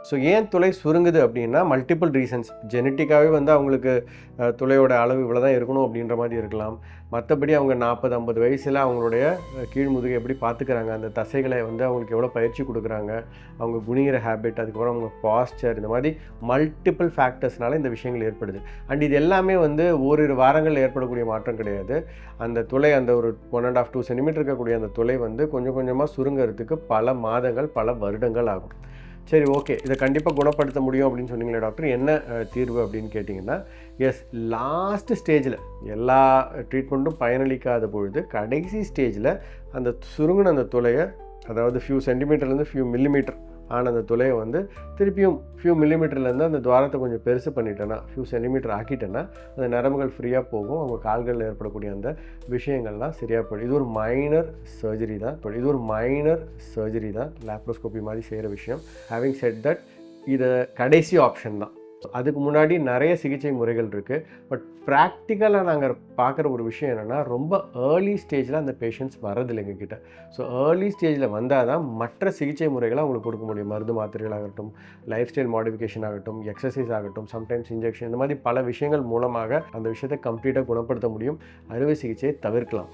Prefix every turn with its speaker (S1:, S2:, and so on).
S1: So ஏன் துளை சுருங்குது அப்படின்னா மல்டிபிள் ரீசன்ஸ். ஜெனட்டிக்காகவே வந்து அவங்களுக்கு துளையோட அளவு இவ்வளோ தான் இருக்கணும் அப்படின்ற மாதிரி இருக்கலாம். மற்றபடி அவங்க 40-50 வயசில் அவங்களுடைய கீழ்முதுகை எப்படி பார்த்துக்கிறாங்க, அந்த தசைகளை வந்து அவங்களுக்கு எவ்வளோ பயிற்சி கொடுக்குறாங்க, அவங்க குனிகிற ஹேபிட், அதுக்கப்புறம் அவங்க பாஸ்டர், இந்த மாதிரி மல்டிபிள் ஃபேக்டர்ஸ்னால இந்த விஷயங்கள் ஏற்படுது. அண்ட் இது எல்லாமே வந்து ஓரிரு வாரங்களில் ஏற்படக்கூடிய மாற்றம் கிடையாது. அந்த துளை அந்த ஒரு 1.5 2 சென்டிமீட்டர் இருக்கக்கூடிய அந்த துளை வந்து கொஞ்சம் கொஞ்சமாக சுருங்கிறதுக்கு பல மாதங்கள் பல வருடங்கள் ஆகும். சரி, ஓகே, இதை கண்டிப்பாக குணப்படுத்த முடியும் அப்படின்னு சொன்னீங்களே டாக்டர், என்ன தீர்வு அப்படின்னு கேட்டிங்கன்னா, எஸ், லாஸ்ட் ஸ்டேஜில் எல்லா ட்ரீட்மெண்ட்டும் பயனளிக்காத பொழுது கடைசி ஸ்டேஜில் அந்த சுருங்கின அந்த துளையை, அதாவது ஃபியூ சென்டிமீட்டர்லேருந்து ஃபியூ மில்லிமீட்டர் ஆன அந்த துளையை வந்து திருப்பியும் ஃபியூ மில்லிமீட்டர்லேருந்து அந்த துவாரத்தை கொஞ்சம் பெருசு பண்ணிட்டேன்னா, ஃபியூ சென்டிமீட்டர் ஆக்கிட்டேன்னா அந்த நரம்புகள் ஃப்ரீயாக போகும். அவங்க கால்களில் ஏற்படக்கூடிய அந்த விஷயங்கள்லாம் சரியாக போயிடும். இது ஒரு மைனர் சர்ஜரி தான், லேப்ரோஸ்கோபி மாதிரி செய்கிற விஷயம். ஹேவிங் செட் தட், இதை கடைசி ஆப்ஷன் தான். அதுக்கு முன்னாடி நிறைய சிகிச்சை முறைகள் இருக்குது. பட் ப்ராக்டிக்கலாக நாங்கள் பார்க்குற ஒரு விஷயம் என்னென்னா, ரொம்ப ஏர்லி ஸ்டேஜில் அந்த பேஷண்ட்ஸ் வரதில்லை எங்ககிட்ட. ஸோ ஏர்லி ஸ்டேஜில் வந்தால் தான் மற்ற சிகிச்சை முறைகளை அவங்களுக்கு கொடுக்க முடியும். மருந்து மாத்திரைகளாகட்டும், லைஃப் ஸ்டைல் மாடிஃபிகேஷன் ஆகட்டும், எக்ஸசைஸ் ஆகட்டும், சம்டைம்ஸ் இன்ஜெக்ஷன், இந்த மாதிரி பல விஷயங்கள் மூலமாக அந்த விஷயத்தை கம்ப்ளீட்டாக குணப்படுத்த முடியும். அறுவை சிகிச்சையை தவிர்க்கலாம்.